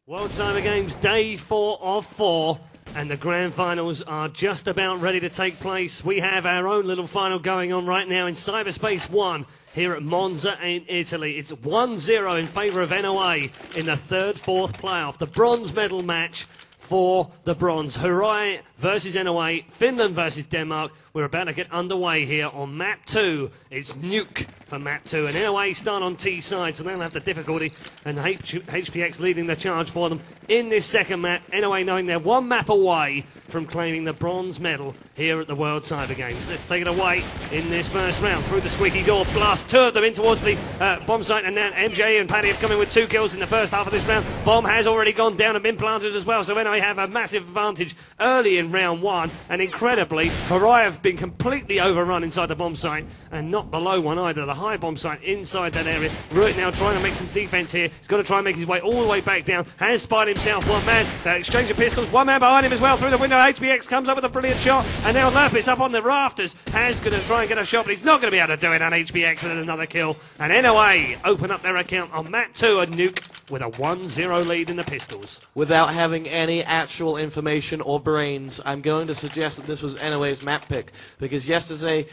World Cyber Games Day 4 of 4, and the grand finals are just about ready to take place. We have our own little final going on right now in Cyberspace 1 here at Monza in Italy. It's 1-0 in favour of NoA in the third-fourth playoff. The bronze medal match for the bronze. Harai versus NoA, Finland versus Denmark. We're about to get underway here on map 2. It's Nuke for map 2, and NoA start on T side, so they'll have the difficulty, and HPX leading the charge for them in this second map. NoA knowing they're one map away from claiming the bronze medal here at the World Cyber Games. Let's take it away in this first round. Through the squeaky door, blast two of them in towards the bomb site, and now MJ and Paddy have come in with 2 kills in the first half of this round. Bomb has already gone down and been planted as well, so NoA have a massive advantage early in round 1, and incredibly, Harai have been completely overrun inside the bomb site, and not below one either. The high bomb site inside that area. Ruit now trying to make some defense here. He's got to try and make his way all the way back down. Has spied himself one man. The exchange of pistols. One man behind him as well through the window. HPX comes up with a brilliant shot, and now Lurpis up on the rafters. Has going to try and get a shot, but he's not going to be able to do it on HPX with another kill. And NoA open up their account on map 2 and Nuke with a 1-0 lead in the pistols. Without having any actual information or brains, I'm going to suggest that this was NoA's map pick, because yesterday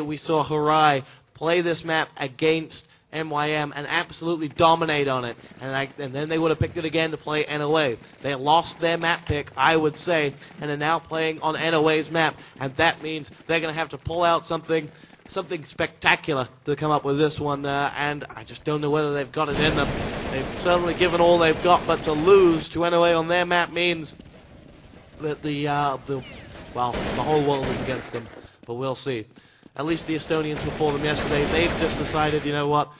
we saw Harai play this map against MYM and absolutely dominate on it, and then they would have picked it again to play NoA. They lost their map pick, I would say, and are now playing on NoA's map, and that means they're going to have to pull out something spectacular to come up with this one, and I just don't know whether they've got it in them. They've certainly given all they've got, but to lose to NoA on their map means that the whole world is against them, but we'll see. At least the Estonians before them yesterday, they've just decided, you know what,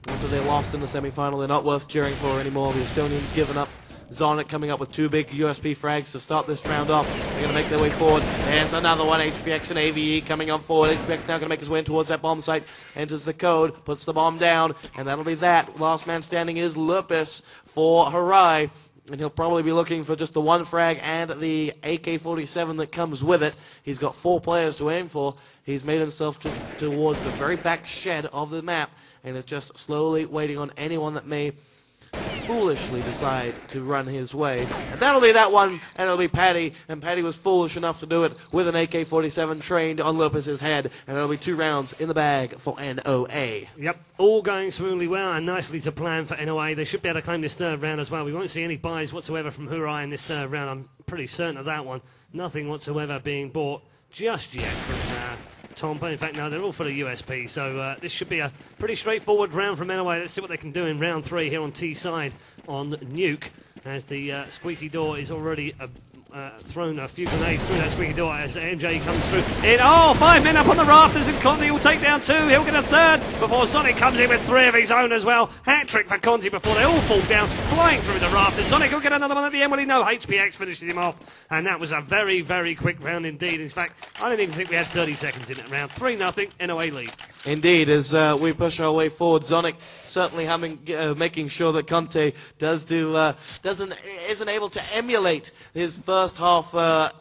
after they lost in the semi-final, they're not worth cheering for anymore. The Estonians given up. Zonic coming up with 2 big USP frags to start this round off. They're going to make their way forward. There's another one, HPX and AVE coming on forward. HPX now going to make his way in towards that bomb site. Enters the code, puts the bomb down, and that'll be that. Last man standing is Lurpis for Harai. And he'll probably be looking for just the 1 frag and the AK-47 that comes with it. He's got 4 players to aim for. He's made himself towards the very back shed of the map, and is just slowly waiting on anyone that may foolishly decide to run his way. And that'll be that one, and it'll be Paddy. And Paddy was foolish enough to do it with an AK-47 trained on Lopez's head. And there'll be 2 rounds in the bag for NoA. Yep, all going smoothly well and nicely to plan for NoA. They should be able to claim this third round as well. We won't see any buys whatsoever from Hoorai in this third round. I'm pretty certain of that one. Nothing whatsoever being bought just yet from Tompa. In fact, no, they're all for the USP, so this should be a pretty straightforward round from NoA. Let's see what they can do in round 3 here on T side on Nuke, as the squeaky door is already thrown a few grenades through that squeaky door as MJ comes through. 5 men up on the rafters, and Conti will take down 2. He'll get a third before Sonic comes in with 3 of his own as well. Hat-trick for Conti before they all fall down, flying through the rafters. Sonic will get another one at the end. Well, no, HPX finishes him off, and that was a very, very quick round indeed. In fact, I don't even think we had 30 seconds in that round. 3-0, NoA lead. Indeed, as we push our way forward, Zonic certainly making sure that Conte isn't able to emulate his first half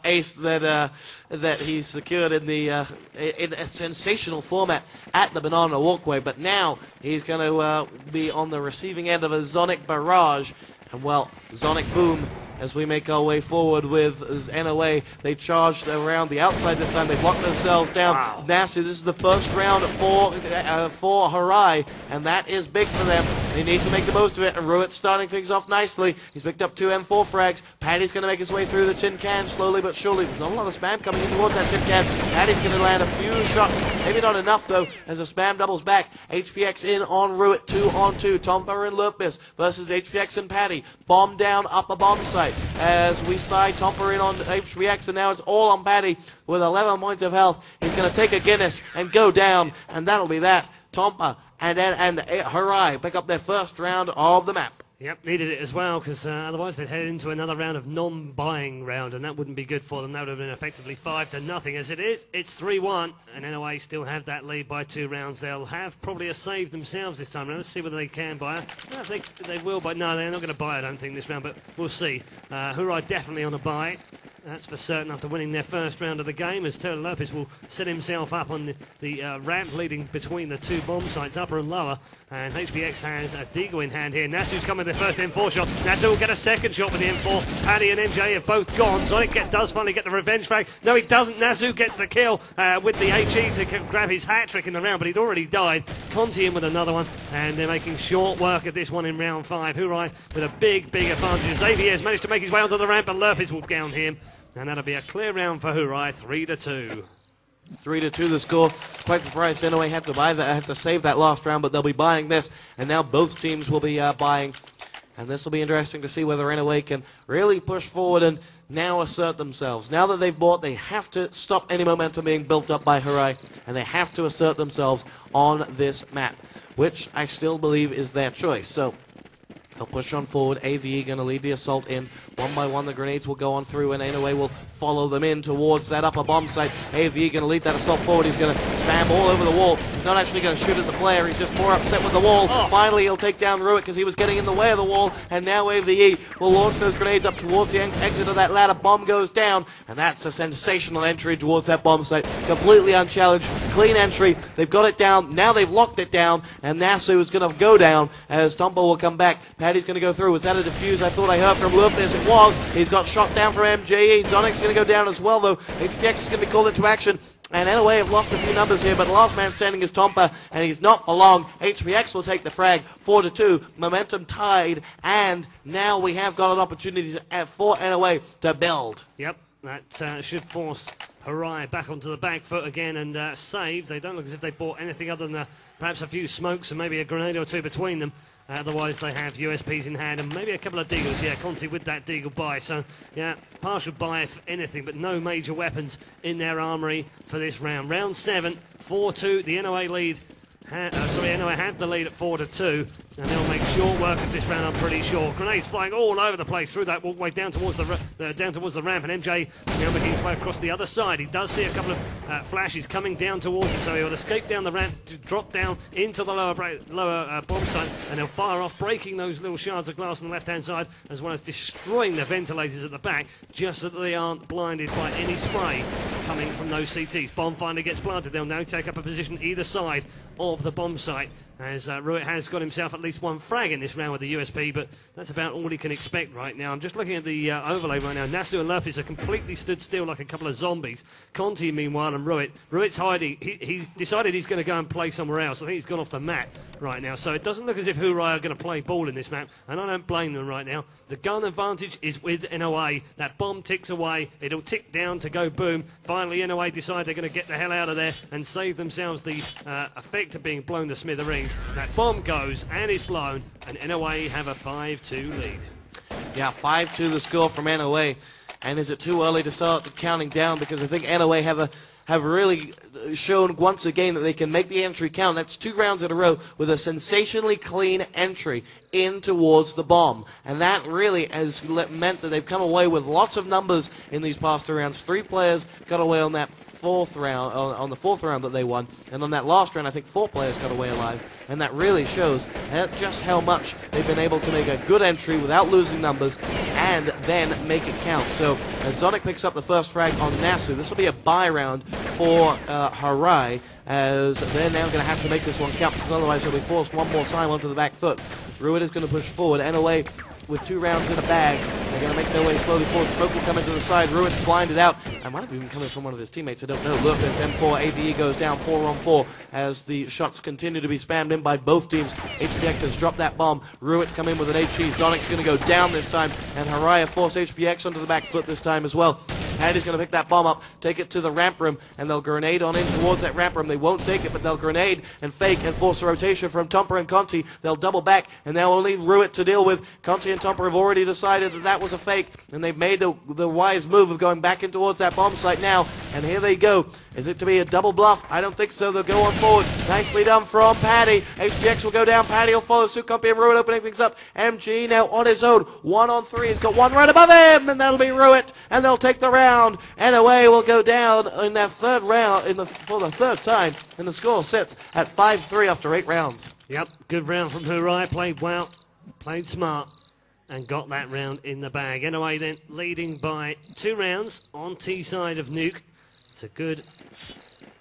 ace that he secured in a sensational format at the Banana Walkway. But now he's going to be on the receiving end of a Zonic barrage, and well, Zonic boom. As we make our way forward with NoA, they charged around the outside this time. They blocked themselves down. Wow. Nasty, this is the first round for Harai, and that is big for them. They need to make the most of it, and Ruit's starting things off nicely. He's picked up 2 M4 frags. Paddy's going to make his way through the tin can slowly but surely. There's not a lot of spam coming in towards that tin can. Paddy's going to land a few shots. Maybe not enough, though, as the spam doubles back. HPX in on Ruit, 2-on-2. Tompa and Lurpis versus HPX and Paddy. Bomb down, up a bomb site. As we spy Tompa in on HPX, and now it's all on Paddy with 11 points of health. He's going to take a Guinness and go down, and that'll be that. Tompa and Harai pick up their first round of the map. Yep, needed it as well, because otherwise they'd head into another round of non-buying round, and that wouldn't be good for them. That would have been effectively 5-0. As it is, it's 3-1, and NoA still have that lead by 2 rounds. They'll have probably a save themselves this time round. Let's see whether they can buy it. I don't think they will, but no, they're not going to buy it, I don't think, this round, but we'll see. Hoorai definitely on a buy. That's for certain after winning their first round of the game, as Turtle Lopez will set himself up on the ramp leading between the two bomb sites, upper and lower. And HBX has a Deagle in hand here. Nasu's coming with their first M4 shot. Nasu will get a second shot with the M4. Paddy and MJ have both gone. Sonic does finally get the revenge frag. No, he doesn't. Nasu gets the kill with the HE to grab his hat-trick in the round, but he'd already died. Conti in with another one, and they're making short work of this one in round 5. Hoorai with a big advantage. Xavier has managed to make his way onto the ramp, but Lurpis will down him. And that'll be a clear round for Hoorai, 3-2. 3-2 the score. Quite surprised NoA had to buy that, had to save that last round, but they'll be buying this, and now both teams will be buying. And this will be interesting to see whether NoA can really push forward and now assert themselves. Now that they've bought, they have to stop any momentum being built up by Harai, and they have to assert themselves on this map, which I still believe is their choice. So they'll push on forward. AVE going to lead the assault in. One by one, the grenades will go on through, and NoA will follow them in towards that upper bomb site. AVE going to lead that assault forward. He's going to spam all over the wall. He's not actually going to shoot at the player. He's just more upset with the wall. Oh. Finally, he'll take down Ruit because he was getting in the way of the wall, and now AVE will launch those grenades up towards the exit of that ladder. Bomb goes down, and that's a sensational entry towards that bomb site. Completely unchallenged. Clean entry. They've got it down. Now they've locked it down, and Nasu is going to go down as Tompo will come back. Paddy's going to go through. Was that a defuse? I thought I heard from Lopez. It was. He's got shot down from MJE. Zonic's going to go down as well, though. HPX is going to be called into action. And NoA have lost a few numbers here, but the last man standing is Tompa, and he's not for long. HPX will take the frag, 4-2, momentum tied, and now we have got an opportunity for NoA to build. Yep, that should force Harai back onto the back foot again and save. They don't look as if they bought anything other than perhaps a few smokes and maybe a grenade or two between them. Otherwise, they have USPs in hand and maybe a couple of Deagles. Yeah, Conti with that Deagle buy. So, yeah, partial buy if anything, but no major weapons in their armory for this round. Round 7, 4-2. The NoA lead. NoA have the lead at 4-2, and they'll make short work of this round, I'm pretty sure. Grenades flying all over the place through that walkway down towards the ramp, and MJ now making his way across the other side. He does see a couple of flashes coming down towards him, so he'll escape down the ramp to drop down into the lower bomb site, and they'll fire off, breaking those little shards of glass on the left-hand side, as well as destroying the ventilators at the back, just so that they aren't blinded by any spray coming from those CTs. Bomb finally gets planted. They'll now take up a position either side of the bomb site, as Ruit has got himself at least one frag in this round with the USP, but that's about all he can expect right now. I'm just looking at the overlay right now. Nasu and Lurpis are completely stood still like a couple of zombies. Conti, meanwhile, and Ruit's hiding. He's decided he's going to go and play somewhere else. I think he's gone off the map right now, so it doesn't look as if Hoorai are going to play ball in this map, and I don't blame them right now. The gun advantage is with NoA. That bomb ticks away. It'll tick down to go boom. Finally, NoA decide they're going to get the hell out of there and save themselves the effect of being blown to smithereens. That bomb goes and is blown, and NoA have a 5-2 lead. Yeah, 5-2 the score from NoA. And is it too early to start counting down? Because I think NoA have really shown once again that they can make the entry count. That's 2 rounds in a row with a sensationally clean entry in towards the bomb. And that really has meant that they've come away with lots of numbers in these past 2 rounds. 3 players got away on that 4th round, on the 4th round that they won. And on that last round, I think 4 players got away alive. And that really shows just how much they've been able to make a good entry without losing numbers and then make it count. So as Zonic picks up the first frag on Nasu, this will be a buy round for Harai, as they're now going to have to make this one count, because otherwise they'll be forced one more time onto the back foot. Ruit is going to push forward. NoA with 2 rounds in a bag. They're going to make their way slowly forward. Smoke will come into the side. Ruit's blinded out. I might have even coming from one of his teammates. I don't know. Lucas, M4, AVE goes down 4-on-4 as the shots continue to be spammed in by both teams. HPX has dropped that bomb. Ruit's come in with an HE. Zonic's going to go down this time, and Harai force HPX onto the back foot this time as well. Paddy's going to pick that bomb up, take it to the ramp room, and they'll grenade on in towards that ramp room. They won't take it, but they'll grenade and fake and force a rotation from Tomper and Conti. They'll double back, and they'll only Ruit to deal with. Conti and Tomper have already decided that that was a fake, and they've made the wise move of going back in towards that bomb site now, and here they go. Is it to be a double bluff? I don't think so. They'll go on forward. Nicely done from Paddy. HGX will go down. Paddy will follow suit. Conti and Ruit opening things up. MG now on his own. 1-on-3. He's got one right above him, and that'll be Ruit, and they'll take the round. NoA will go down in their 3rd round for the 3rd time, and the score sits at 5-3 after 8 rounds. Yep, good round from Hoorai. Played well, played smart. and got that round in the bag. NoA then leading by 2 rounds on T-side of Nuke. It's a good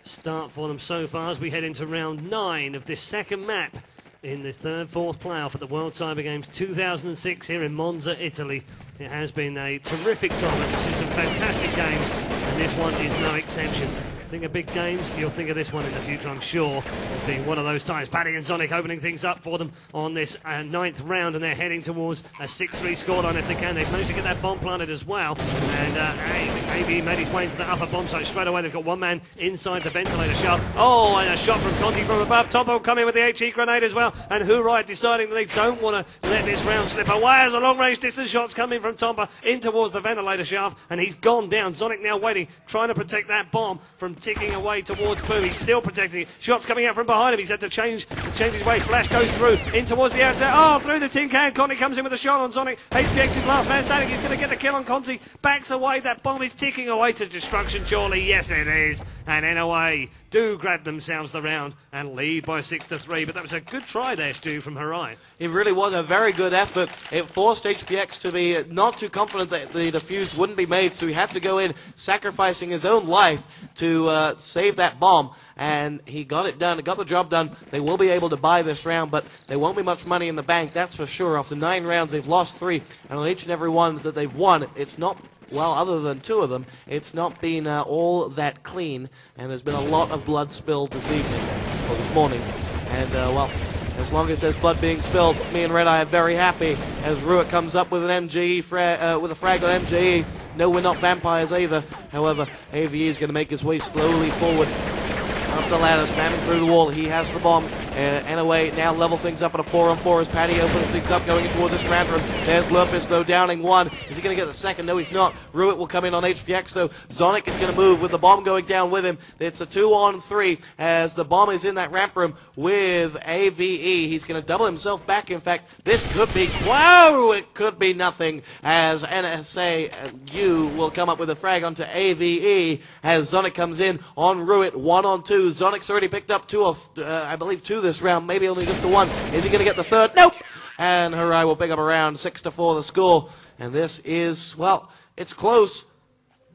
start for them so far as we head into round 9 of this second map in the fourth playoff at the World Cyber Games 2006 here in Monza, Italy. It has been a terrific tournament. We've seen some fantastic games, and this one is no exception. Think of big games, you'll think of this one in the future, I'm sure, as being one of those times. Paddy and Zonic opening things up for them on this 9th round, and they're heading towards a 6-3 scoreline if they can. They've managed to get that bomb planted as well, and AV made his way into the upper bomb site straight away. They've got one man inside the ventilator shaft. Oh, and a shot from Conti from above. Topo coming with the HE grenade as well, and Hoorai deciding that they don't want to let this round slip away as a long-range distance shot's coming from Tompa in towards the ventilator shaft, and he's gone down. Zonic now waiting, trying to protect that bomb from ticking away towards Boo. He's still protecting it. Shots coming out from behind him. He's had to change his way. Flash goes through in towards the outside. Oh, through the tin can. Conti comes in with a shot on Zonic. HPX's last man standing. He's going to get the kill on Conti. Backs away. That bomb is ticking away to destruction, surely. Yes, it is. And NoA do grab themselves the round and lead by 6-3. But that was a good try there, Stu, from Harai. It really was a very good effort. It forced HPX to be not too confident that the defuse wouldn't be made, so he had to go in, sacrificing his own life to save that bomb. And he got it done, got the job done. They will be able to buy this round, but there won't be much money in the bank, that's for sure. After 9 rounds, they've lost 3, and on each and every one that they've won, it's not, well, other than 2 of them, it's not been all that clean, and there's been a lot of blood spilled this evening, or this morning. And, well, as long as there's blood being spilled, me and Red Eye are very happy as Ruitt comes up with an MGE, with a frag on MGE. No, we're not vampires either. However, AVE is going to make his way slowly forward up the ladder, spamming through the wall. He has the bomb. NoA now level things up at a 4-on-4 as Paddy opens things up going into this round room. There's Lupus, though, downing 1. Is he going to get the second? No, he's not. Ruitt will come in on HPX, though. Zonic is going to move with the bomb going down with him. It's a 2-on-3 as the bomb is in that ramp room with AVE. He's going to double himself back. In fact, this could be, wow, it could be nothing as NSAU will come up with a frag onto AVE as Zonic comes in on Ruitt. 1-on-2. Zonic's already picked up 2, I believe 2 this round, maybe only just the 1. Is he going to get the 3rd? Nope! And Harai will pick up a round, 6-4 the score. And this is, well, it's close.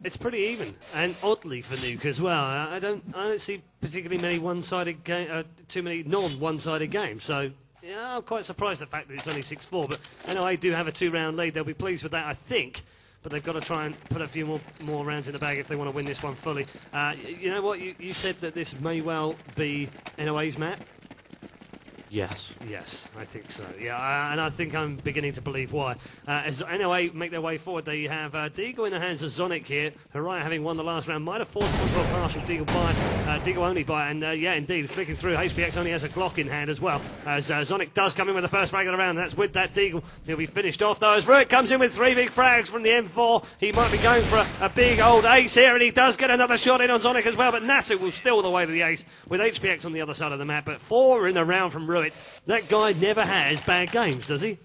It's pretty even, and oddly for Nuke as well. I don't see particularly many one-sided too many non-one-sided games. So yeah, I'm quite surprised at the fact that it's only 6-4. But NoA do have a 2-round lead. They'll be pleased with that, I think. But they've got to try and put a few more rounds in the bag if they want to win this one fully. You know what? You said that this may well be NoA's map. Yes. Yes, I think so. Yeah, and I think I'm beginning to believe why. As NoA make their way forward, they have Deagle in the hands of Zonic here. Harai, having won the last round, might have forced them for a partial Deagle only buy. And yeah, indeed, flicking through. HPX only has a Glock in hand as well. As Zonic does come in with the first frag of the round, and that's with that Deagle. He'll be finished off though. As Ruitt comes in with 3 big frags from the M4. He might be going for a big old ace here, and he does get another shot in on Zonic as well. But Nasu will steal the way to the ace with HPX on the other side of the map. But 4 in the round from Ruitt. That guy never has bad games, does he?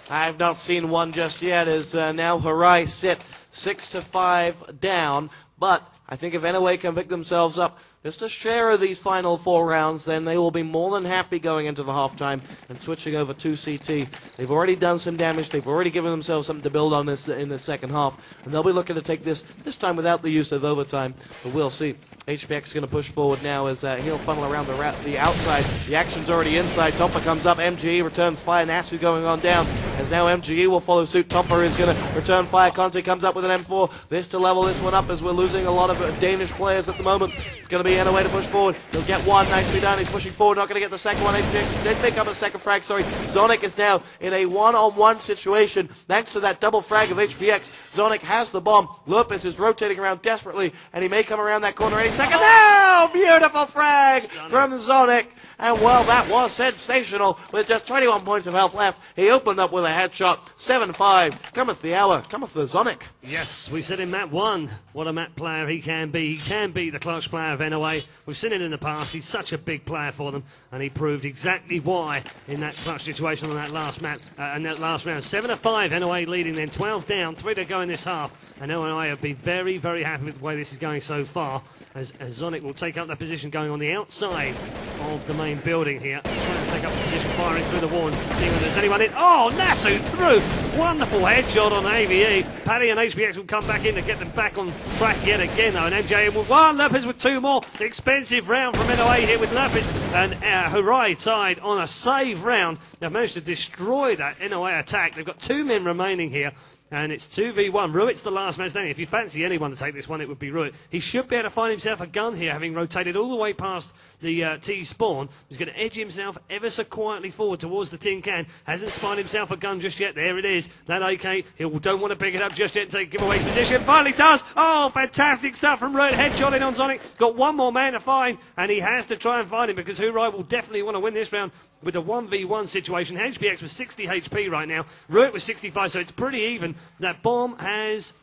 I've not seen one just yet, as now Harai sit 6-5 down. But I think if NoA can pick themselves up just a share of these final 4 rounds, then they will be more than happy going into the halftime and switching over to CT. They've already done some damage. They've already given themselves something to build on this in the second half, and they'll be looking to take this time without the use of overtime. But we'll see. HPX is going to push forward now as he'll funnel around the outside. The action's already inside. Tompa comes up. MGE returns fire. Nasu going on down. As now MGE will follow suit. Tompa is going to return fire. Conte comes up with an M4. This to level this one up as we're losing a lot of Danish players at the moment. It's going to be NoA to push forward. He'll get one nicely done. He's pushing forward. Not going to get the second one. HPX did pick up a second frag. Sorry. Zonic is now in a 1-on-1 situation. Thanks to that double frag of HPX. Zonic has the bomb. Lupus is rotating around desperately, and he may come around that corner any second. Oh, beautiful frag from Zonic. And, well, that was sensational. With just 21 points of health left, he opened up with a headshot. 7-5. Cometh the hour. Cometh the Zonic. Yes, we said in map 1 what a map player he can be. He can be the clutch player of NoA. We've seen it in the past. He's such a big player for them, and he proved exactly why in that clutch situation on that last map, in that last round. 7-5, NoA leading then, 12 down, 3 to go in this half. And NoA have been very, very happy with the way this is going so far. as Zonic will take up the position going on the outside of the main building here. Trying to take up the position, firing through the wall and seeing whether there's anyone in. Oh, Nasu through! Wonderful headshot on AVE. Paddy and HBX will come back in to get them back on track yet again, though. And MJ with one, Lopez with two more. Expensive round from NoA here with Lopez and Harai tied on a save round. They've managed to destroy that NoA attack. They've got 2 men remaining here. And it's 2v1. Ruit's the last man standing. If you fancy anyone to take this one, it would be Ruit. He should be able to find himself a gun here, having rotated all the way past the T-spawn. He's going to edge himself ever so quietly forward towards the tin can. Hasn't spotted himself a gun just yet. There it is. That AK. He don't want to pick it up just yet and take giveaway position. Finally does. Oh, fantastic stuff from Ruit. Headshot in on Sonic. Got one more man to find, and he has to try and find him because Hoorai will definitely want to win this round with a 1v1 situation. HBX with 60 HP right now. Ruit with 65, so it's pretty even. That bomb has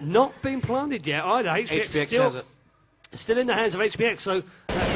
not been planted yet either. HBX has it. Still in the hands of HBX, so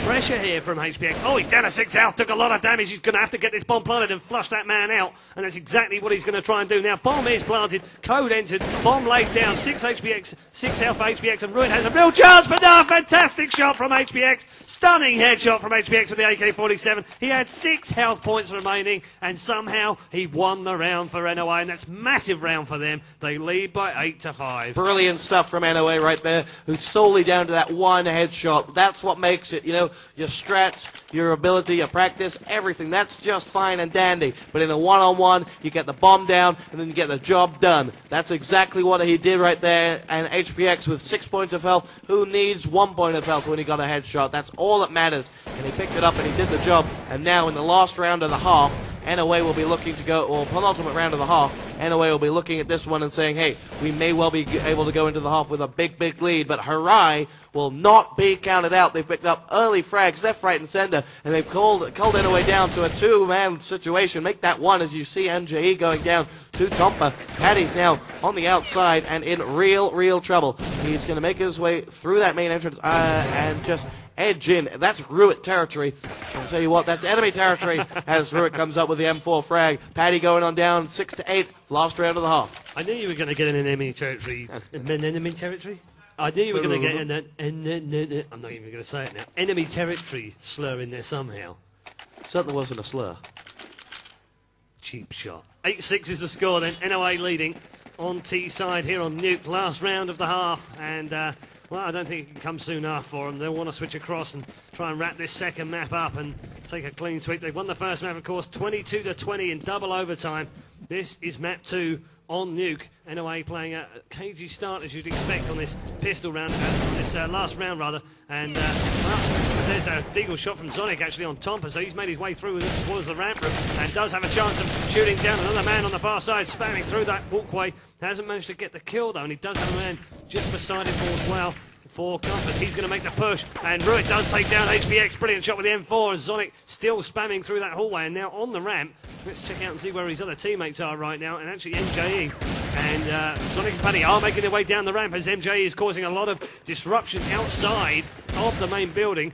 pressure here from HBX. Oh, he's down to 6 health, took a lot of damage. He's going to have to get this bomb planted and flush that man out, and that's exactly what he's going to try and do. Now, bomb is planted, code entered, bomb laid down, 6 health for HBX, and Ruin has a real chance, but no, fantastic shot from HBX. Stunning headshot from HBX with the AK-47. He had 6 health points remaining, and somehow he won the round for NoA, and that's massive round for them. They lead by 8-5. Brilliant stuff from NoA right there, who's solely down to that one headshot. That's what makes it, you know, your strats, your ability, your practice, everything. That's just fine and dandy. But in a one-on-one, you get the bomb down, and then you get the job done. That's exactly what he did right there. And HPX with 6 points of health, who needs 1 point of health when he got a headshot? That's all that matters. And he picked it up and he did the job. And now in the last round of the half, NoA will be looking to go, or penultimate round of the half, NoA will be looking at this one and saying, hey, we may well be able to go into the half with a big, big lead, but Harai will not be counted out. They've picked up early frags left, right, and center, and they've called NoA down to a 2-man situation. Make that one as you see MJE going down to Tompa. Paddy's now on the outside and in real trouble. He's going to make his way through that main entrance and just edge in. That's Ruit territory. I'll tell you what, that's enemy territory as Ruit comes up with the M4 frag. Paddy going on down 6-8, last round of the half. I knew you were going to get an enemy territory. Enemy territory? I knew you were going to get an I'm not even going to say it now. Enemy territory slur in there somehow. It certainly wasn't a slur. Cheap shot. 8-6 is the score then. NoA leading on T side here on Nuke. Last round of the half. And, well, I don't think it can come soon enough for them. They'll want to switch across and try and wrap this second map up and take a clean sweep. They've won the first map, of course, 22-20 in double overtime. This is map 2 on Nuke. NoA playing a cagey start, as you'd expect on this pistol round, on this last round rather. And well, there's a deagle shot from Sonic actually on Tompa, so he's made his way through towards the ramp room and does have a chance of shooting down another man on the far side, spamming through that walkway. Hasn't managed to get the kill though, and he does have a man just beside him as well. For comfort, he's going to make the push, and Ruit does take down HBX. Brilliant shot with the M4, and Sonic still spamming through that hallway, and now on the ramp. Let's check out and see where his other teammates are right now, and actually MJE and Sonic and Paddy are making their way down the ramp as MJE is causing a lot of disruption outside of the main building.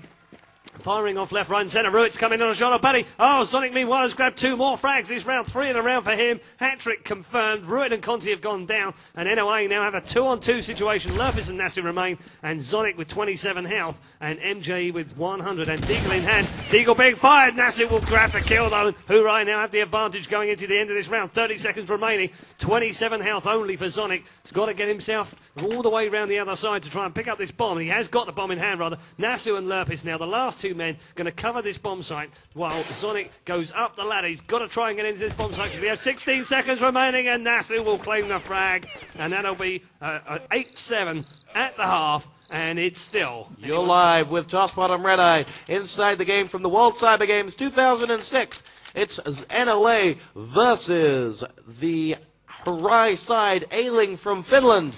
Firing off left, right and centre. Ruit's coming on a shot of Paddy. Oh, Sonic meanwhile has grabbed 2 more frags. This round 3 in a round for him. Hat-trick confirmed. Ruit and Conti have gone down. And NoA now have a 2-on-2 situation. Lurpus and Nasty remain. And Sonic with 27 health. And MJ with 100. And Deagle in hand. Deagle being fired. Nasty will grab the kill though. Hoorai now have the advantage going into the end of this round. 30 seconds remaining. 27 health only for Sonic. He's got to get himself all the way around the other side to try and pick up this bomb. He has got the bomb in hand rather. Nasu and Lurpus now, the last 2 men, going to cover this bomb site while Sonic goes up the ladder. He's got to try and get into this bomb site because we have 16 seconds remaining and Nasu will claim the frag. And that'll be 8-7 at the half. And it's still... You're live with Top Bottom Red Eye inside the game from the World Cyber Games 2006. It's NoA versus the Harai side ailing from Finland.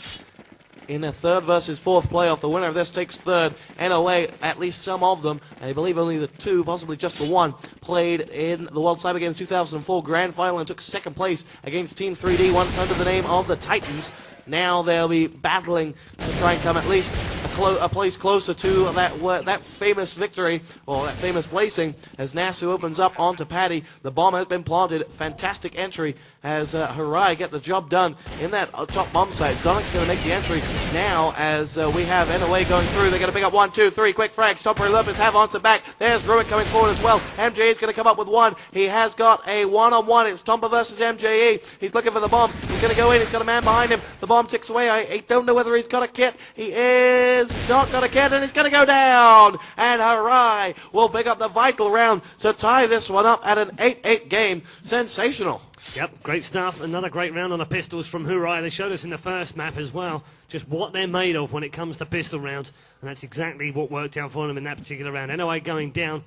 In a 3rd versus 4th playoff, the winner of this takes 3rd. NoA, at least some of them, I believe only the 2, possibly just the 1, played in the World Cyber Games 2004 Grand Final and took 2nd place against Team 3D, once under the name of the Titans. Now they'll be battling to try and come at least a a place closer to that famous victory, or that famous placing, as Nasu opens up onto Paddy. The bomb has been planted. Fantastic entry as Harai get the job done in that top bomb site. Zonic's going to make the entry now as we have NoA going through. They're going to pick up 1, 2, 3 quick frags. Topper and Lopez have onto back. There's Ruin coming forward as well. MJE is going to come up with one. He has got a one-on-one. It's Tompa versus MJE. He's looking for the bomb. He's going to go in. He's got a man behind him. The bomb ticks away. I don't know whether he's got a kit. He is not got a kit, and he's going to go down. And Harai will pick up the vital round to tie this one up at an 8-8 game. Sensational. Yep, great stuff. Another great round on the pistols from Hoorai. They showed us in the first map as well just what they're made of when it comes to pistol rounds, and that's exactly what worked out for them in that particular round. NoA going down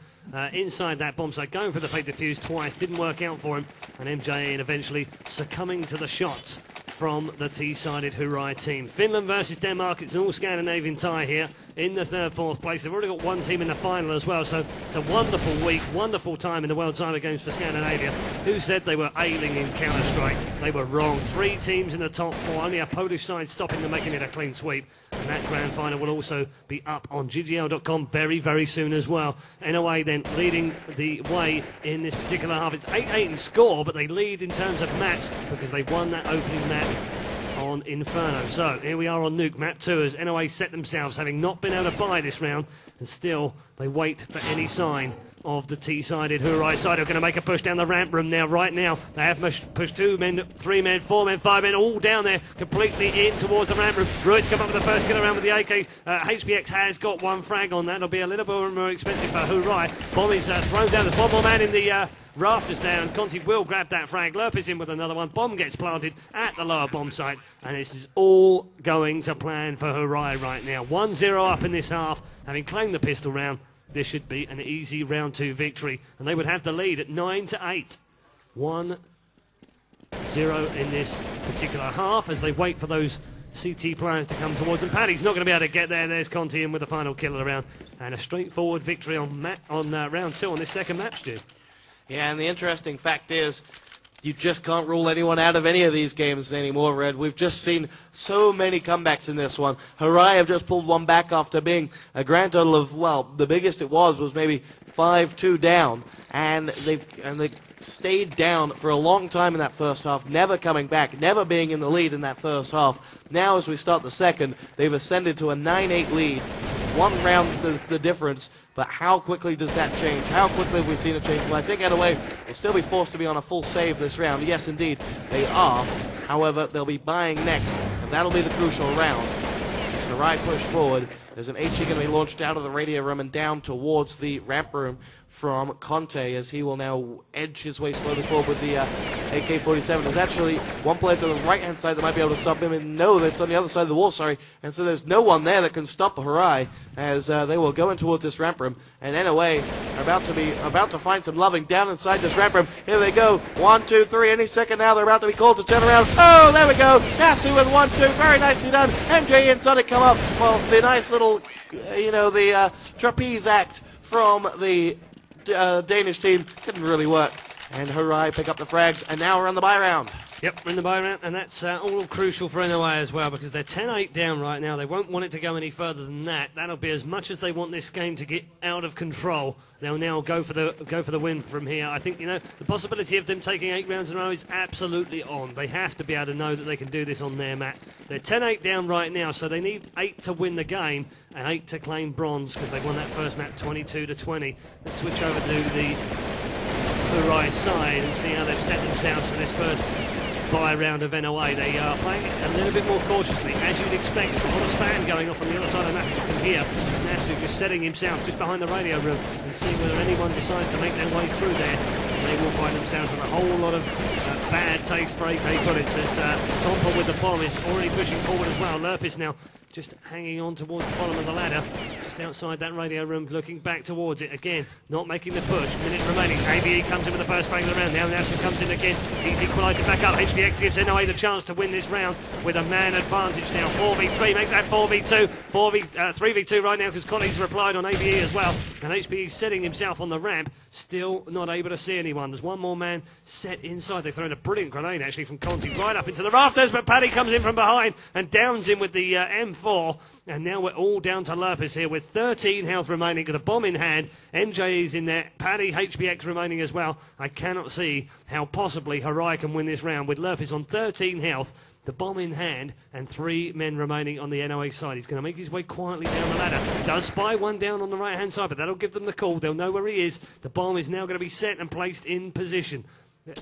inside that bomb site, going for the fake defuse twice, didn't work out for him, and MJE eventually succumbing to the shots from the T-sided Hoorai team. Finland versus Denmark. It's an all-Scandinavian tie here in the third, fourth place. They've already got one team in the final as well, so it's a wonderful week, wonderful time in the World Cyber Games for Scandinavia. Who said they were ailing in Counter-Strike? They were wrong. 3 teams in the top 4, only a Polish side stopping them, making it a clean sweep. And that grand final will also be up on ggl.com very, very soon as well. NoA then leading the way in this particular half. It's 8-8 in score, but they lead in terms of maps because they won that opening map on Inferno. So here we are on Nuke, map 2, as NoA set themselves, having not been able to buy this round, and still they wait for any sign of the T-sided Hoorai side. Are going to make a push down the ramp room now. Right now they have pushed 2 men, 3 men, 4 men, 5 men, all down there, completely in towards the ramp room. Ruiz come up with the first kill around with the AK. HPX has got 1 frag on that. It'll be a little bit more expensive for Hoorai. Bomb is thrown down. There's one more man in the rafters there, and Conti will grab that frag. Lerp is in with another one. Bomb gets planted at the lower bomb site, and this is all going to plan for Harai right now. 1-0 up in this half, having claimed the pistol round. This should be an easy round 2 victory, and they would have the lead at 9-8. 1-0 in this particular half as they wait for those CT players to come towards them. Paddy's not going to be able to get there. There's Conti in with the final kill of the round, and a straightforward victory on round 2 on this second match, Stu. Yeah, and the interesting fact is, you just can't rule anyone out of any of these games anymore, Red. We've just seen so many comebacks in this one. Harai have just pulled one back after being a grand total of, well, the biggest it was maybe 5-2 down, and they stayed down for a long time in that first half, never coming back, never being in the lead in that first half. Now, as we start the second, they've ascended to a 9-8 lead. 1 round the difference. But how quickly does that change? How quickly have we seen it change? Well, I think NoA will still be forced to be on a full save this round. Yes, indeed, they are. However, they'll be buying next, and that'll be the crucial round. As Harai push forward, there's an HE going to be launched out of the radio room and down towards the ramp room from Conte, as he will now edge his way slowly forward with the AK-47. There's actually one player to the right-hand side that might be able to stop him, and no, that's on the other side of the wall, sorry. And so there's no one there that can stop Harai, as they will go in towards this ramp room. And NoA are about to find some loving down inside this ramp room. Here they go, 1, 2, 3, any second now. They're about to be called to turn around. Oh, there we go, Nasu with 1, 2, very nicely done. MJ and Sonic come up. Well, the nice little, the trapeze act from the Danish team didn't really work, and Harai pick up the frags, and now we're on the buy round. Yep, we're in the buy round, and that's all crucial for NoA as well, because they're 10-8 down right now. They won't want it to go any further than that. That'll be as much as they want this game to get out of control. They'll now go for the win from here. I think, the possibility of them taking 8 rounds in a row is absolutely on. They have to be able to know that they can do this on their map. They're 10-8 down right now, so they need 8 to win the game and 8 to claim bronze, because they won that first map 22-20. Let's switch over to the Harai side and see how they've set themselves for this first buy round of NoA. They are playing it a little bit more cautiously, as you'd expect. There's a lot of spam going off on the other side of the map, as you can hear. Nasu just setting himself just behind the radio room and seeing whether anyone decides to make their way through there. And they will find themselves with a whole lot of bad taste for AK bullets, as Tompa with the bomb is already pushing forward as well. Lerp is now just hanging on towards the bottom of the ladder, just outside that radio room, looking back towards it again, not making the push. Minute remaining. ABE comes in with the first frag of the round. Now Nasu comes in again. He's equalised it back up. HPX gives NoA the chance to win this round with a man advantage now. 4v3, make that 4v2. 3v2 right now, because Connie's replied on ABE as well. And HPE setting himself on the ramp, still not able to see anyone. There's one more man set inside. They've thrown a brilliant grenade actually from Conti right up into the rafters, but Paddy comes in from behind and downs him with the M4. And now we're all down to Lurpus here with 13 health remaining, got a bomb in hand. MJE's in there, Paddy, HBX remaining as well. I cannot see how possibly Harai can win this round with Lurpus on 13 health, the bomb in hand, and 3 men remaining on the NoA side. He's going to make his way quietly down the ladder. Does spy one down on the right-hand side, but that'll give them the call. They'll know where he is. The bomb is now going to be set and placed in position.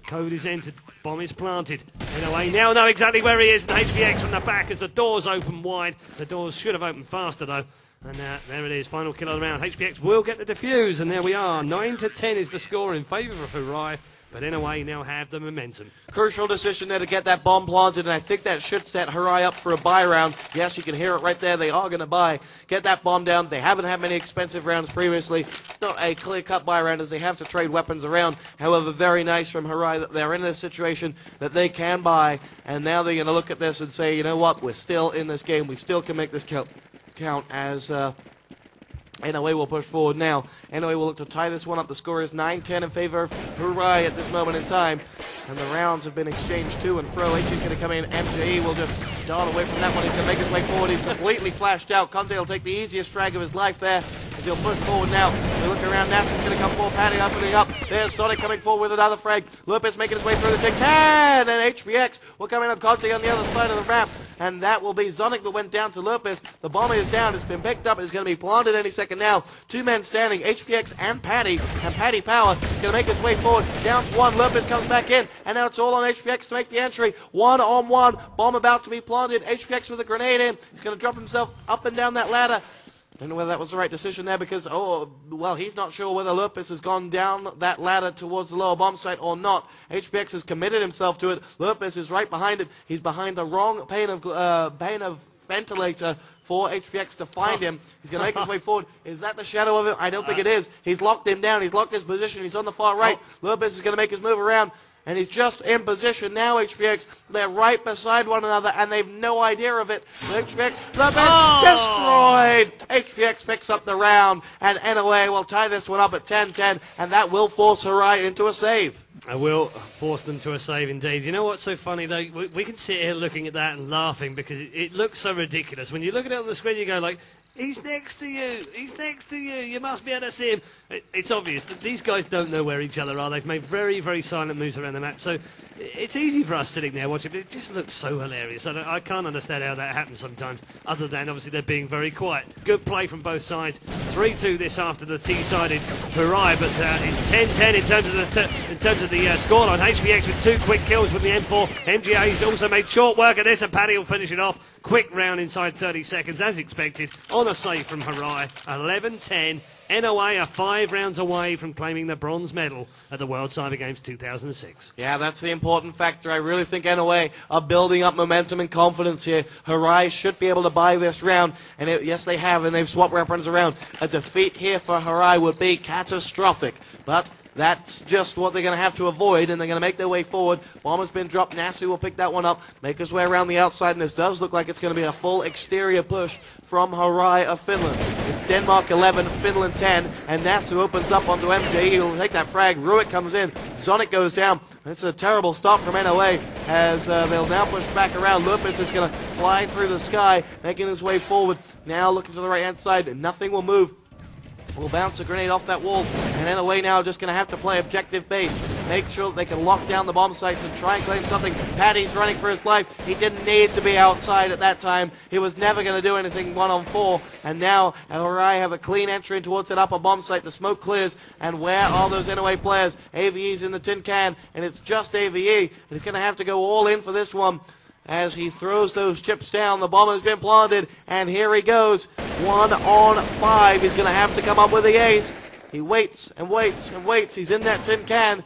Code is entered, bomb is planted. NoA now know exactly where he is, and HBX from the back as the doors open wide. The doors should have opened faster though. And there it is, final kill of the round. HBX will get the defuse, and there we are. 9-10 is the score in favour of Harai. But NoA now have the momentum. Crucial decision there to get that bomb planted, and I think that should set Harai up for a buy round. Yes, you can hear it right there. They are going to buy. Get that bomb down. They haven't had many expensive rounds previously. It's not a clear-cut buy round as they have to trade weapons around. However, very nice from Harai that they're in this situation that they can buy. And now they're going to look at this and say, you know what, we're still in this game. We still can make this count as... NoA will push forward now. NoA will look to tie this one up. The score is 9-10 in favor of Harai at this moment in time. And the rounds have been exchanged to and fro. H is going to come in. MJE will just dart away from that one. He's going to make his way forward. He's completely flashed out. Conte will take the easiest frag of his life there. And he'll push forward now. We look around. Nasser's going to come forward. Paddy opening up. There's Sonic coming forward with another frag. Lopez making his way through the tick. And HBX will come in on Conte on the other side of the ramp. And that will be Sonic that went down to Lopez. The bomber is down. It's been picked up. It's going to be planted any second now. 2 men standing. HBX and Paddy. And Paddy Power is going to make his way forward. Down to 1. Lopez comes back in. And now it's all on HBX to make the entry. 1-on-1. Bomb about to be planted. HBX with a grenade in. He's going to drop himself up and down that ladder. Don't know whether that was the right decision there because, he's not sure whether Lopez has gone down that ladder towards the lower bomb site or not. HBX has committed himself to it. Lopez is right behind him. He's behind the wrong pane of ventilator for HBX to find him. He's going to make his way forward. Is that the shadow of him? I don't think it is. He's locked him down. He's locked his position. He's on the far right. Lopez is going to make his move around. And he's just in position now, HBX. They're right beside one another, and they've no idea of it. HBX, destroyed! HBX picks up the round, and NoA will tie this one up at 10-10, and that will force Harai into a save. I will force them to a save indeed. You know what's so funny, though? We can sit here looking at that and laughing because it looks so ridiculous. When you look at it on the screen, you go like, he's next to you. He's next to you. You must be able to see him. It's obvious that these guys don't know where each other are. They've made very, very silent moves around the map. So it's easy for us sitting there watching, but it just looks so hilarious. I can't understand how that happens sometimes, other than obviously they're being very quiet. Good play from both sides. 3-2 this after the T-sided Harai, but it's 10-10 in terms of the scoreline. HBX with 2 quick kills from the M4. MGA's also made short work of this, and Paddy will finish it off. Quick round inside 30 seconds, as expected, on a save from Harai. 11-10. NoA are 5 rounds away from claiming the bronze medal at the World Cyber Games 2006. Yeah, that's the important factor. I really think NoA are building up momentum and confidence here. Harai should be able to buy this round, and yes, they have, and they've swapped weapons around. A defeat here for Harai would be catastrophic, but that's just what they're going to have to avoid, and they're going to make their way forward. Bomb has been dropped. Nasu will pick that one up, make his way around the outside, and this does look like it's going to be a full exterior push from Harai of Finland. It's Denmark 11, Finland 10, and Nasu opens up onto MJE. He'll take that frag. Ruick comes in. Sonic goes down. It's a terrible stop from NoA as they'll now push back around. Lopez is going to fly through the sky, making his way forward. Now looking to the right-hand side, and nothing will move. Will bounce a grenade off that wall, and NoA now just going to have to play objective base. Make sure that they can lock down the bomb sites and try and claim something. Paddy's running for his life. He didn't need to be outside at that time. He was never going to do anything 1-on-4. And now Harai have a clean entry towards that upper bomb site. The smoke clears, and where are those NoA players? AVE's in the tin can, and it's just AVE. And he's going to have to go all in for this one. As he throws those chips down, the bomb has been planted, and here he goes. 1-on-5. He's going to have to come up with the ace. He waits and waits and waits. He's in that tin can.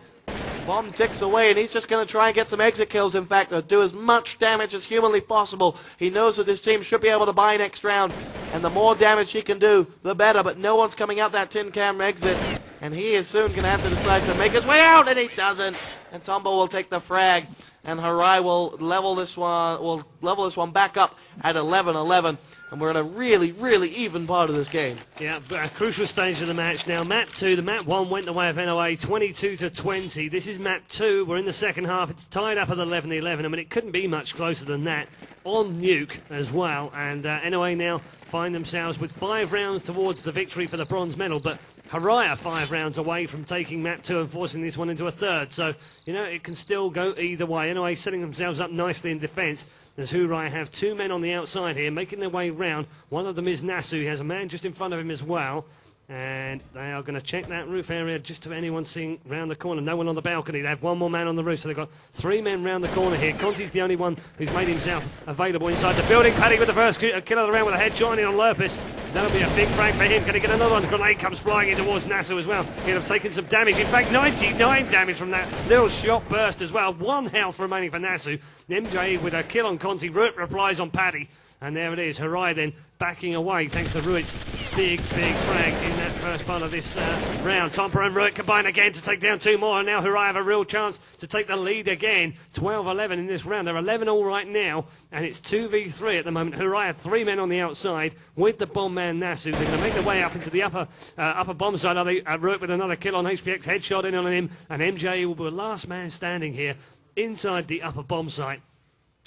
Bomb ticks away, and he's just going to try and get some exit kills, in fact, or do as much damage as humanly possible. He knows that this team should be able to buy next round, and the more damage he can do, the better, but no one's coming out that tin can exit, and he is soon going to have to decide to make his way out, and he doesn't. And Tombo will take the frag and Harai will level this one back up at 11-11, and we're at a really, really even part of this game. Yeah, but a crucial stage of the match now. Map 2, the map 1 went the way of NoA, 22-20. This is map 2. We're in the second half. It's tied up at 11-11. I mean, it couldn't be much closer than that. On Nuke as well, and NoA now find themselves with 5 rounds towards the victory for the bronze medal, but Harai are 5 rounds away from taking map 2 and forcing this one into a third. So, you know, it can still go either way. NoA setting themselves up nicely in defence, as Hoorai have 2 men on the outside here, making their way round. One of them is Nasu. He has a man just in front of him as well. And they are going to check that roof area just to anyone seeing round the corner. No one on the balcony. They have 1 more man on the roof, so they've got 3 men round the corner here. Conti's the only one who's made himself available inside the building. Paddy with the first kill of the round with a headshot in on Lurpus. That'll be a big frag for him. Can he get another one? The grenade comes flying in towards Nasu as well. He'll have taken some damage. In fact, 99 damage from that little shot burst as well. 1 health remaining for Nasu. MJ with a kill on Conti. Ruit replies on Paddy. And there it is. Harai then backing away thanks to Ruit's big frag in that first part of this round. Tomper and Ruit combine again to take down 2 more. And now Harai have a real chance to take the lead again. 12-11 in this round. They're 11 all right now. And it's 2v3 at the moment. Harai have 3 men on the outside with the bomb man Nasu. They're going to make their way up into the upper bomb side. Ruit with another kill on HPX. Headshot in on him. And MJ will be the last man standing here inside the upper bomb site.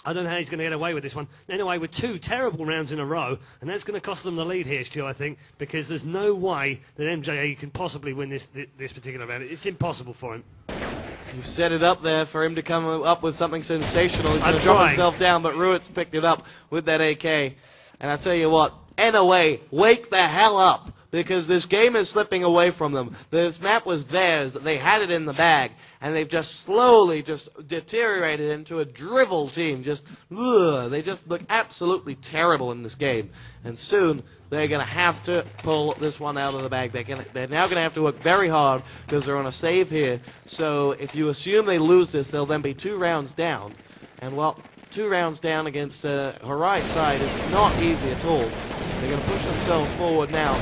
I don't know how he's going to get away with this one. Anyway, with 2 terrible rounds in a row, and that's going to cost them the lead here, Stu, I think, because there's no way that MJA can possibly win this particular round. It's impossible for him. You've set it up there for him to come up with something sensational. He's going to drop himself down, but Ruit's picked it up with that AK. And I tell you what, NoA, wake the hell up, because this game is slipping away from them. This map was theirs. They had it in the bag, and they've just slowly just deteriorated into a drivel team. They just look absolutely terrible in this game. And soon, they're going to have to pull this one out of the bag. They're now going to have to work very hard because they're on a save here. So if you assume they lose this, they'll then be 2 rounds down. And, well, 2 rounds down against Harai's side is not easy at all. They're going to push themselves forward now.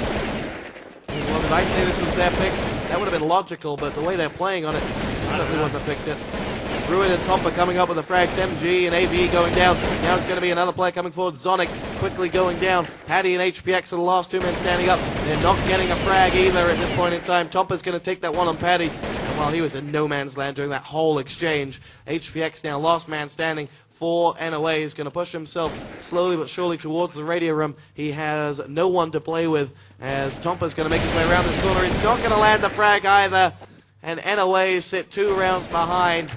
Well, did I say this was their pick? That would have been logical, but the way they're playing on it, I certainly wouldn't have picked it. Ruin and Tompa coming up with the frags. MG and AV going down. Now it's going to be another player coming forward. Zonic quickly going down. Paddy and HPX are the last 2 men standing up. They're not getting a frag either at this point in time. Tompa's going to take that one on Paddy. And while he was in no man's land during that whole exchange, HPX now last man standing for NoA is going to push himself slowly but surely towards the radio room. He has no one to play with as Tompa's going to make his way around this corner. He's not going to land the frag either. And NoA sit 2 rounds behind.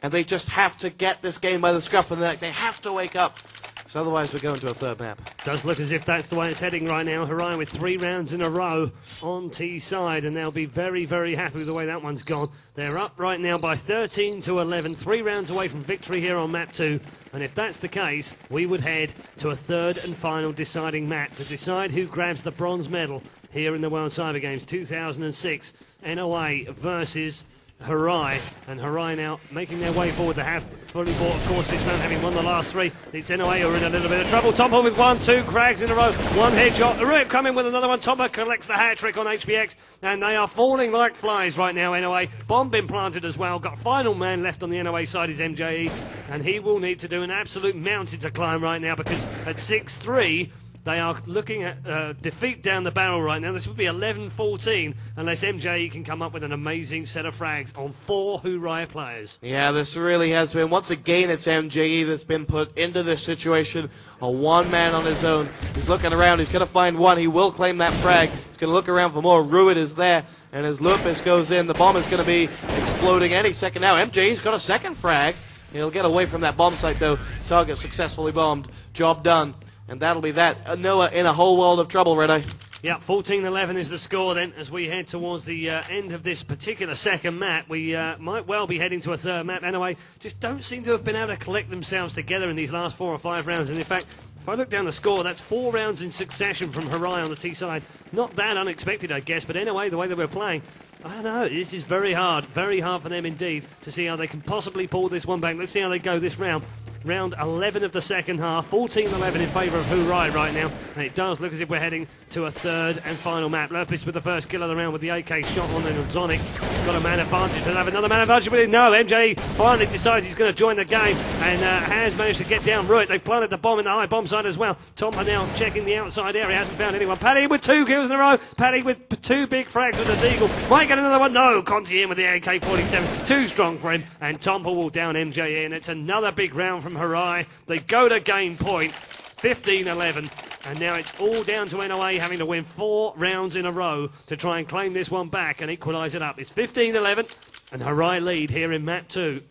And they just have to get this game by the scruff of the neck. They have to wake up. Because otherwise we're going to a 3rd map. Does look as if that's the way it's heading right now. Harai with 3 rounds in a row on T side, and they'll be very, very happy with the way that one's gone. They're up right now by 13-11, 3 rounds away from victory here on map 2. And if that's the case, we would head to a 3rd and final deciding map to decide who grabs the bronze medal here in the World Cyber Games 2006. NoA versus Harai, and Harai now making their way forward. They have fully bought, of course, this round, having won the last 3. It's NoA who are in a little bit of trouble. Tompa with 1, 2 crags in a row, 1 headshot. Rip coming with another one. Tompa collects the hat trick on HPX, and they are falling like flies right now. NoA bomb been planted as well. Got final man left on the NoA side is MJE, and he will need to do an absolute mountain to climb right now, because at 6-3. They are looking at defeat down the barrel right now. This would be 11-14 unless MJ can come up with an amazing set of frags on 4 Hoorai players. Yeah, this really has been. Once again, it's MJE that's been put into this situation. A 1 man on his own. He's looking around. He's going to find 1. He will claim that frag. He's going to look around for more. Ruid is there. And as Lupus goes in, the bomb is going to be exploding any second now. MJE's got a 2nd frag. He'll get away from that bomb site, though. Target successfully bombed. Job done. And that'll be that. NoA in a whole world of trouble, Red Eye. Yeah, 14-11 is the score then as we head towards the end of this particular 2nd map. We might well be heading to a 3rd map. NoA just don't seem to have been able to collect themselves together in these last 4 or 5 rounds. And in fact, if I look down the score, that's 4 rounds in succession from Harai on the T side. Not that unexpected, I guess, but NoA, the way they were playing, I don't know, this is very hard for them indeed to see how they can possibly pull this one back. Let's see how they go this round. round 11 of the second half. 14-11 in favour of Hoorai right now. And it does look as if we're heading to a third and final map. Lurpis with the first kill of the round with the AK shot on then on Sonic. Got a man advantage. They'll have another man advantage with it. No, MJ finally decides he's going to join the game and has managed to get down Ruit. They've planted the bomb in the high bomb side as well. Tom are now checking the outside area. Hasn't found anyone. Paddy with 2 kills in a row. Paddy with 2 big frags with the Deagle. Might get another one. No, Conti in with the AK-47. Too strong for him. And Tompa will down MJ in. It's another big round from Harai. They go to game point. 15-11. And now it's all down to NoA having to win 4 rounds in a row to try and claim this one back and equalise it up. It's 15-11 and Harai lead here in map 2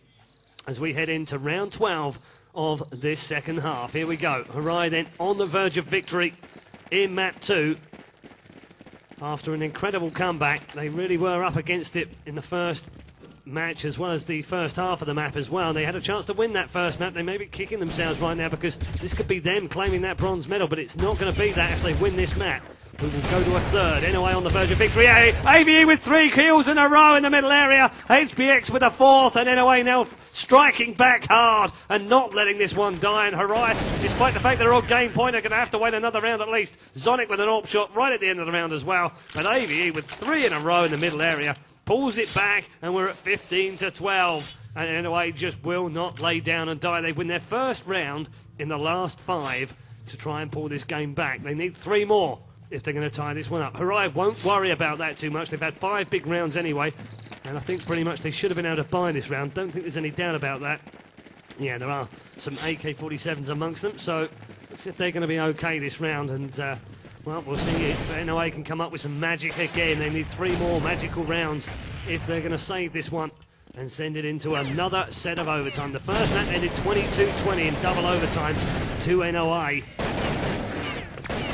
as we head into round 12 of this second half. Here we go. Harai then on the verge of victory in map 2. After an incredible comeback, they really were up against it in the first match as well as the first half of the map as well. They had a chance to win that first map. They may be kicking themselves right now because this could be them claiming that bronze medal, but it's not going to be that if they win this map. We will go to a third. NoA on the verge of victory. AVE with 3 kills in a row in the middle area. HPX with a 4th, and NoA now striking back hard and not letting this one die. And Harai, despite the fact they're on game point, are going to have to wait another round at least. Zonic with an AWP shot right at the end of the round as well. But AVE with 3 in a row in the middle area pulls it back, and we're at 15-12. And NoA just will not lay down and die. They win their first round in the last 5 to try and pull this game back. They need 3 more if they're going to tie this one up. Harai won't worry about that too much. They've had 5 big rounds anyway, and I think pretty much they should have been able to buy this round. Don't think there's any doubt about that. Yeah, there are some AK-47s amongst them, so looks as if they're going to be okay this round, and well, we'll see if NoA can come up with some magic again. They need 3 more magical rounds if they're going to save this one and send it into another set of overtime. The first match ended 22-20 in double overtime to NoA.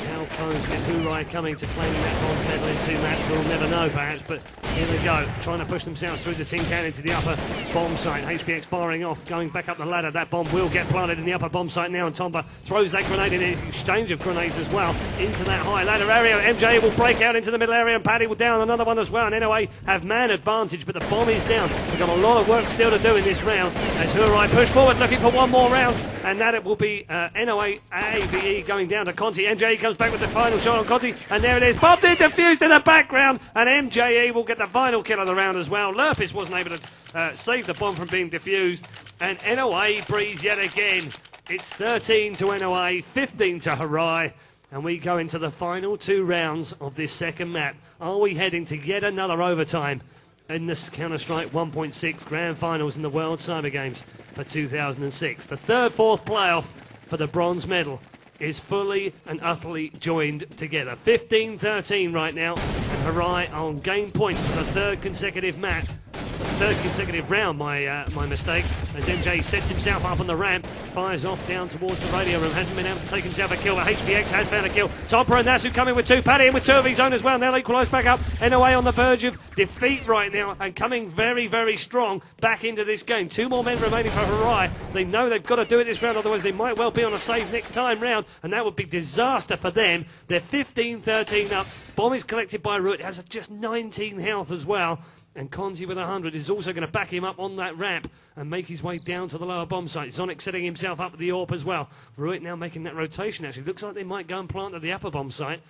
How close get Hoorai coming to claiming that bronze medal in 2 matches? We'll never know perhaps, but here they go, trying to push themselves through the tin can into the upper bomb site. HPX firing off, going back up the ladder. That bomb will get planted in the upper bomb site now, and Tomba throws that grenade in an exchange of grenades as well into that high ladder area. MJ will break out into the middle area, and Paddy will down another one as well. And NoA have man advantage, but the bomb is down. We've got a lot of work still to do in this round as Hoorai push forward, looking for one more round, and that it will be NoA AVE going down to Conti. MJ comes back with the final shot on Conti, and there it is. Bombed in, defused in the background, and MJE will get the final kill of the round as well. Lurpis wasn't able to save the bomb from being defused, and NoA breathes yet again. It's 13 to NoA, 15 to Harai, and we go into the final 2 rounds of this second map. Are we heading to yet another overtime in this Counter-Strike 1.6 Grand Finals in the World Cyber Games for 2006? The 3rd, 4th playoff for the bronze medal is fully and utterly joined together. 15-13 right now, and Harai on game point for the 3rd consecutive match. The 3rd consecutive round, my mistake, as MJ sets himself up on the ramp, fires off down towards the radio room, hasn't been able to take himself a kill, but HPX has found a kill. Tompa and Nasu coming with 2, Paddy in with 2 of his own as well, and they'll equalise back up. NoA on the verge of defeat right now, and coming very, very strong back into this game. 2 more men remaining for Harai. They know they've got to do it this round, otherwise they might well be on a save next time round, and that would be disaster for them. They're 15-13 up. Bomb is collected by Ruit, has just 19 health as well. And Konzi with 100 is also going to back him up on that ramp and make his way down to the lower bomb site. Zonic setting himself up with the AWP as well. Ruit now making that rotation, actually. Looks like they might go and plant at the upper bomb site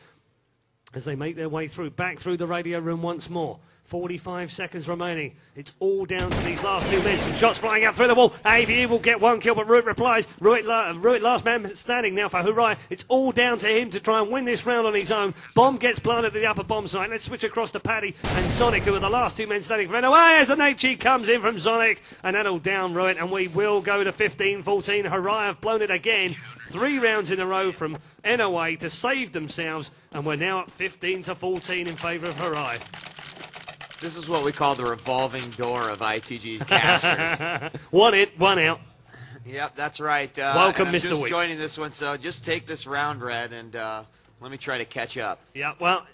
as they make their way through, back through the radio room once more. 45 seconds remaining. It's all down to these last 2 men. Some shots flying out through the wall. AVE will get 1 kill, but Ruit replies. Ruit last man standing now for Harai. It's all down to him to try and win this round on his own. Bomb gets planted at the upper bomb site. Let's switch across to Paddy and Sonic, who are the last 2 men standing for NoA as an HE comes in from Sonic, and that'll down Ruit, and we will go to 15-14. Harai have blown it again. 3 rounds in a row from NoA to save themselves, and we're now at 15-14 in favour of Harai. This is what we call the revolving door of ITG's casters. 1 in, 1 out. Yep, that's right. Welcome, I'm Mr. just Week. joining this one, so just take this round, Red, and let me try to catch up. Yeah, well,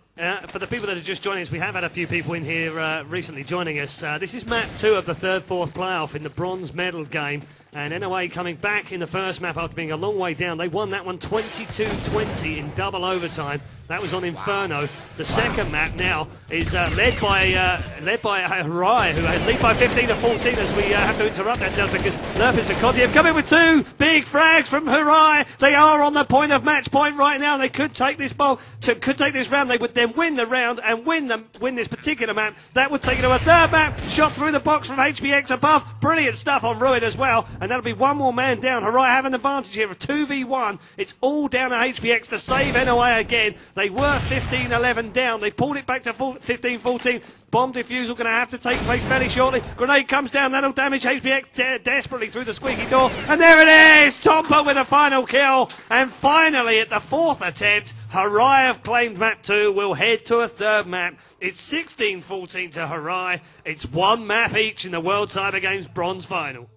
for the people that are just joining us, we have had a few people in here recently joining us. This is map 2 of the 3rd, 4th playoff in the bronze medal game. And NoA coming back in the first map after being a long way down. They won that one 22-20 in double overtime. That was on Inferno. The second map now is led by Harai, who lead by 15 to 14 as we have to interrupt ourselves because Lurpus and Conti have come in with 2 big frags from Harai. They are on the point of match point right now. They could take this could take this round. They would then win the round and win this particular map. That would take it to a third map. Shot through the box from HPX above. Brilliant stuff on Ruin as well. And that'll be one more man down. Harai have an advantage here of 2v1. It's all down to HPX to save NoA again. They were 15-11 down. They pulled it back to 15-14. Bomb defusal going to have to take place fairly shortly. Grenade comes down. That'll damage HPX desperately through the squeaky door. And there it is! Tompa with a final kill. And finally, at the 4th attempt, Harai have claimed map 2. We'll head to a third map. It's 16-14 to Harai. It's one map each in the World Cyber Games bronze final.